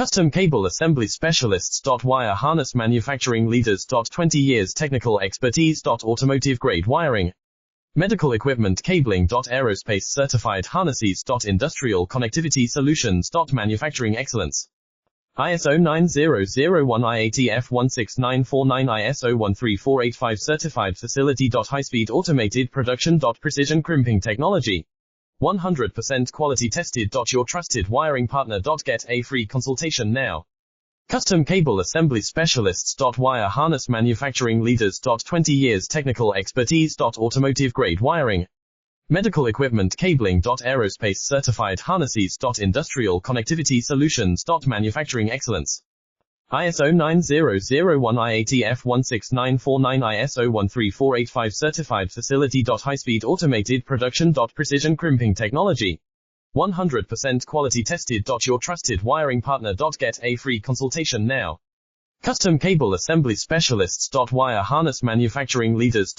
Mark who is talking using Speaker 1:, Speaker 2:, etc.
Speaker 1: Custom Cable Assembly Specialists. Wire Harness Manufacturing Leaders. 20 years technical expertise. Automotive grade wiring, medical equipment cabling. Aerospace certified harnesses. Industrial connectivity solutions. Manufacturing excellence. ISO 9001-IATF-16949, ISO 13485 certified facility. High-speed automated production. Precision crimping technology. 100% quality tested. Your trusted wiring partner. Get a free consultation now. Custom Cable Assembly Specialists. Wire Harness Manufacturing Leaders. 20 years technical expertise. Automotive grade wiring, medical equipment cabling. Aerospace certified harnesses. Industrial connectivity solutions. Manufacturing excellence. ISO 9001-IATF-16949, ISO 13485 certified facility. High-speed automated production. Precision crimping technology. 100% quality tested. Your trusted wiring partner. Get a free consultation now. Custom Cable Assembly Specialists. Wire Harness Manufacturing Leaders.